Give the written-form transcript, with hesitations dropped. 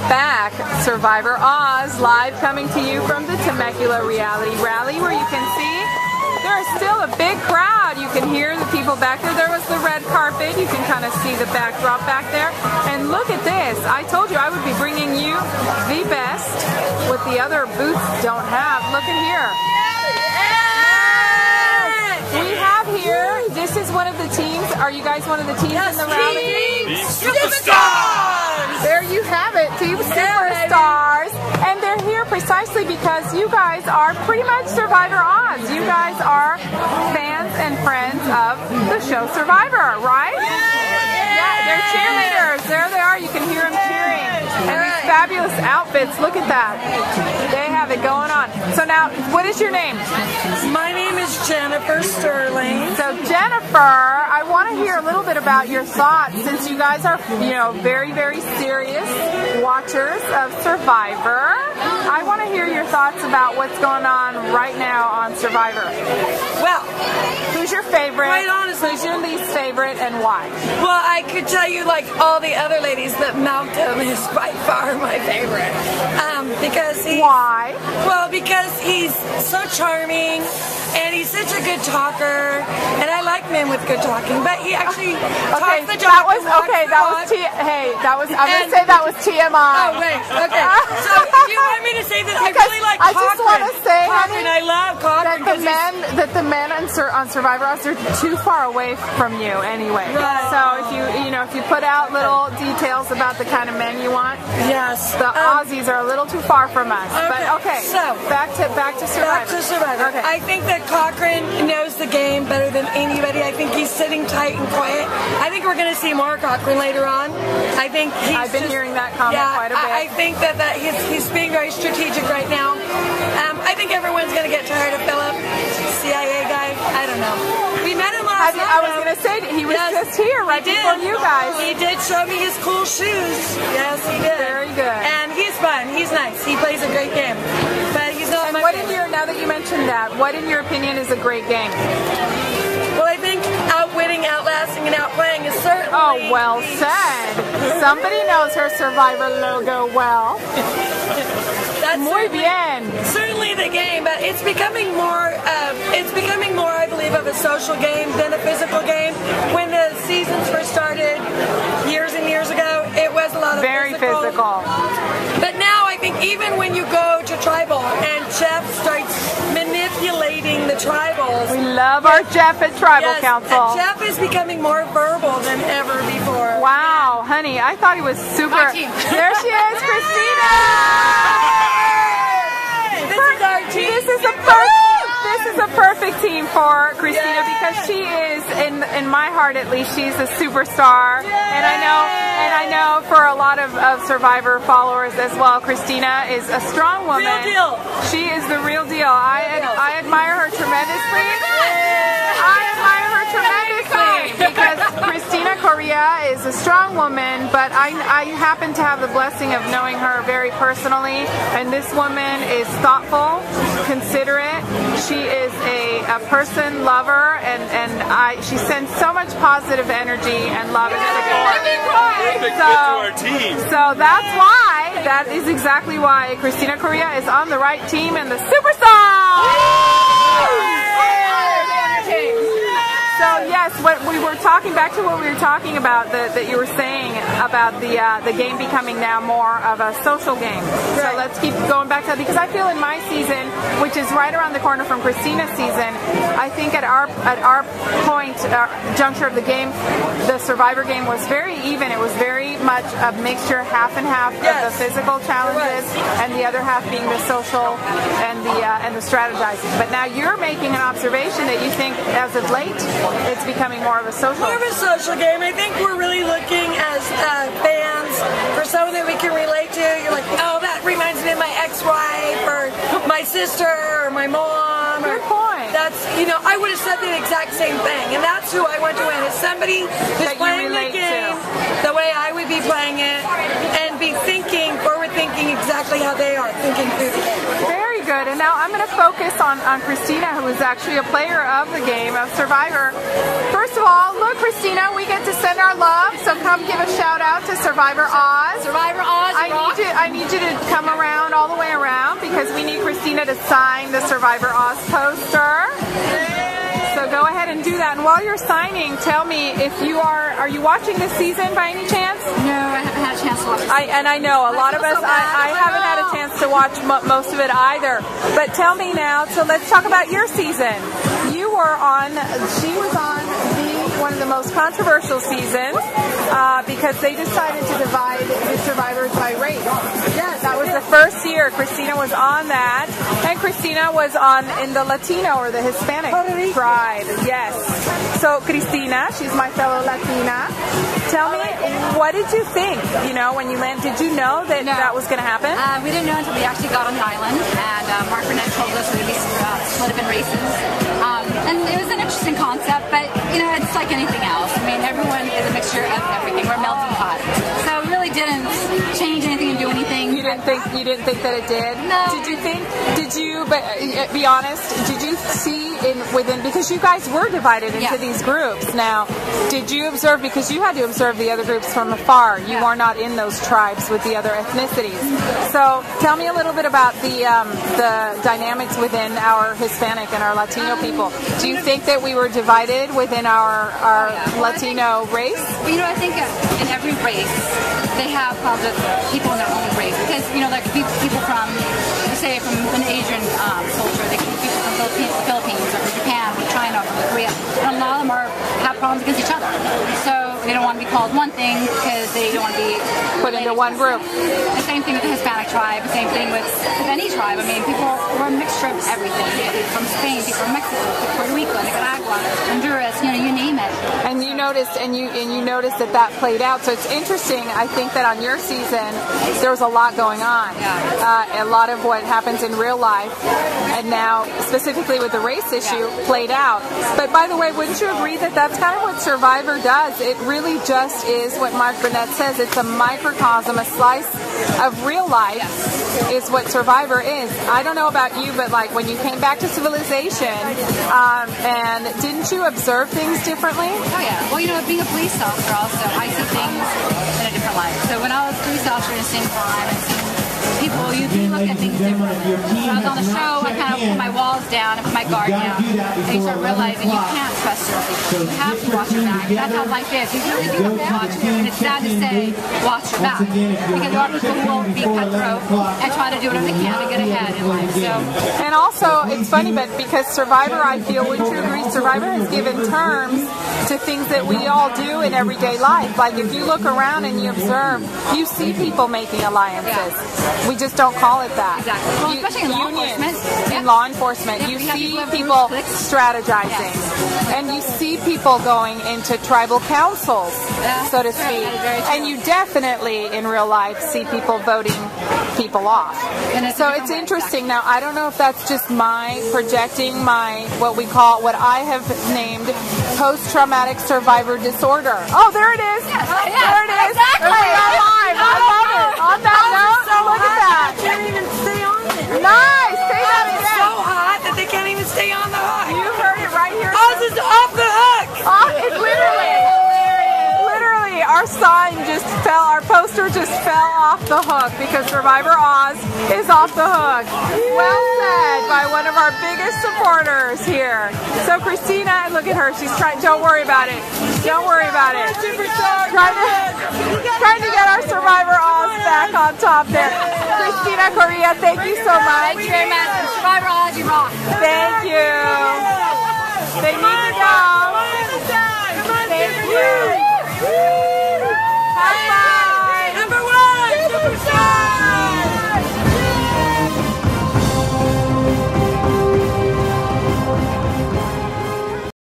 back. Survivor Oz, live coming to you from the Temecula Reality Rally, where you can see there is still a big crowd. You can hear the people back there. There was the red carpet. You can kind of see the backdrop back there. And look at this. I told you I would be bringing you the best, what the other booths don't have. Look at here. We have here, this is one of the teams. Are you guys one of the teams in the rally? Team Superstars! There you have it, Team Superstars. And they're here precisely because you guys are pretty much Survivor Oz. You guys are fans and friends of the show Survivor, right? Yeah, they're cheerleaders. There they are. You can hear them cheering. And these fabulous outfits. Look at that. They have it going on. So now, what is your name? My name is Jennifer Sterling. So Jennifer, I want to hear a little bit about your thoughts, since you guys are, very, very serious watchers of Survivor. I want to hear your thoughts about what's going on right now on Survivor. Well, who's your favorite? Quite honestly, who's your least favorite, and why? Well, I could tell you, like all the other ladies, that Malcolm is by far my favorite. Because he. Why? Well, because he's so charming, and he's such a good talker, and I like men with good talking. But he actually talks the talk. I'm gonna say that was TMI. Oh wait, okay. So you want me to say that I really like Cochran? I just want to say, honey, I love Cochran that the men on Survivor Oz are too far away from you anyway. Right. So if you put out little details about the kind of men you want, yes, the Aussies are a little too far from us. Okay. But okay, so back to Survivor. Back to Survivor. Okay. I think that Cochran knows the game better than anybody. I think he's sitting tight and quiet. I think we're going to see more Cochran later on. I think I've been hearing that comment quite a bit. I think that he's being very strategic right now. I think everyone's going to get tired of Philip, CIA guy. I don't know. We met him last night. I was going to say he was just here right before you guys. He did show me his cool shoes. Yes, he did. Very good. And he's fun. He's nice. He plays a great game. But he's not. And now that you mentioned that, what in your opinion is a great game? Well, I think outwitting, outlasting, and outplaying is certainly. Oh, well said. Somebody knows her Survivor logo well. That's muy bien. Certainly the game, but it's becoming more. I believe, of a social game than a physical game. When the seasons first started, years and years ago, it was a lot of very physical. But now I think even when you go to tribal and Jeff starts manipulating the tribals. We love our Jeff at Tribal Council. Jeff is becoming more verbal than ever before. Wow, honey, I thought he was super. There she is, Cristina! This is our team. This is a perfect team for Cristina because she is, in my heart at least, she's a superstar. And I know for a lot of Survivor followers as well, Cristina is a strong woman. Real deal. She is the real deal. I admire her tremendously. Because Cristina Coria is a strong woman, but I happen to have the blessing of knowing her very personally, and this woman is thoughtful, considerate. She is a person lover, and she sends so much positive energy and love and support. So that is exactly why Cristina Coria is on the right team and the Superstars! So yes, back to what we were talking about, that you were saying about the game becoming now more of a social game. So let's keep going back to that, because I feel in my season, which is right around the corner from Cristina's season, I think at our point, juncture of the game, the Survivor game was very even. It was very much a mixture, half and half, of the physical challenges and the other half being the social and the strategizing. But now you're making an observation that you think, as of late, it's becoming more of a social. More of a social game. I think we're really looking as fans for someone that we can relate to. You're like, oh, that reminds me of my ex-wife or my sister or my mom. Good point. That's, I would have said the exact same thing, and that's who I want to win. Is somebody who's playing the game the way I would be playing it, and be forward thinking exactly how they are thinking through the game. Very good. And now I'm going to focus on Cristina, who is actually a player of the game of Survivor. First of all, look Cristina, we get to send our love, so come give a shout out to Survivor Oz. Survivor Oz. I need you to come around all the way around because we need Cristina to sign the Survivor Oz poster. So go ahead and do that. And while you're signing, tell me if you are you watching this season by any chance? No, I haven't had a chance to watch it. I know a lot of us, I haven't had a chance to watch most of it either. But tell me now, so let's talk about your season. You were on, she was on one of the most controversial seasons because they decided to divide the survivors by race. Yes, that was the first year Cristina was on that, and Cristina was on in the Latino or the Hispanic tribe. Yes. So Cristina, she's my fellow Latina. Tell me, what did you think? You know, when you landed, did you know that that was going to happen? We didn't know until we actually got on the island, and Mark Burnett told us we'd be split up in races. And it was an interesting concept, but you know, it's like anything else. I mean, everyone is a mixture of everything. We're a melting pot. So it really didn't change anything and do anything. You didn't think that it did? No. But be honest, did you see within, because you guys were divided into these groups. Now, did you observe, because you had to observe the other groups from afar, you are not in those tribes with the other ethnicities. So tell me a little bit about the dynamics within our Hispanic and our Latino people. Do you think that we were divided within our Latino race? Well, you know, I think in every race they have problems with people in their own race, because you know, like people from, say, from an Asian culture, they can be people from the Philippines or from Japan or China or from Korea, and a lot of them have problems against each other. So they don't want to be called one thing because they don't want to be put into one group. The same thing with the Hispanic tribe, the same thing with any tribe. I mean, people were a mixture of everything. People from Spain, people from Mexico, Puerto Rico, Nicaragua, Honduras, you know, you name it. And you noticed, and you noticed that played out. So it's interesting. I think that on your season there was a lot going on. A lot of what happens in real life, and now specifically with the race issue, played out. But by the way, wouldn't you agree that that's kind of what Survivor does? It really just is what Mark Burnett says. It's a microcosm, a slice of real life is what Survivor is. I don't know about you, but like when you came back to civilization, and didn't you observe things differently? Oh yeah. Well, you know, being a police officer also, I see things in a different light. So when I was a police officer in the same time, I see people, you can look at things differently. When I was on the show, I kind of put my walls down and put my guard down, and you start realizing you can't trust certain people. You have to watch your back. That's how life is. You really do have to watch, and it's sad to say, watch your back, because there are people who will be cutthroat and try to do whatever they can to get ahead in life. So, and also, it's funny, but because Survivor, I feel, wouldn't you agree, Survivor has given terms to things that we all do in everyday life. Like if you look around and you observe, you see people making alliances. We just don't call it that. Exactly. Well, especially in law enforcement. In law enforcement, you see people strategizing, and you see people going into tribal councils, so to speak. And you definitely, in real life, see people voting people off. So it's interesting. Now, I don't know if that's just my projecting my what I have named post-traumatic survivor disorder. Oh, there it is. Yes, there it is. Exactly. We are live. I love it. On that note, look at that. They can't even stay on it. Nice. Say that It's again. so hot that they can't even stay on the hook. You heard it right here. Oz is off the hook. It literally, our sign just fell, our poster just fell off the hook because Survivor Oz is off the hook. Well said by one of our biggest supporters here. So Cristina, look at her, she's trying, don't worry about it. Don't worry about it. Trying to get our Survivor Oz back on top there. Cristina Coria, thank you so much. Thank you very much. Survivor Oz, you rock. Thank you. They need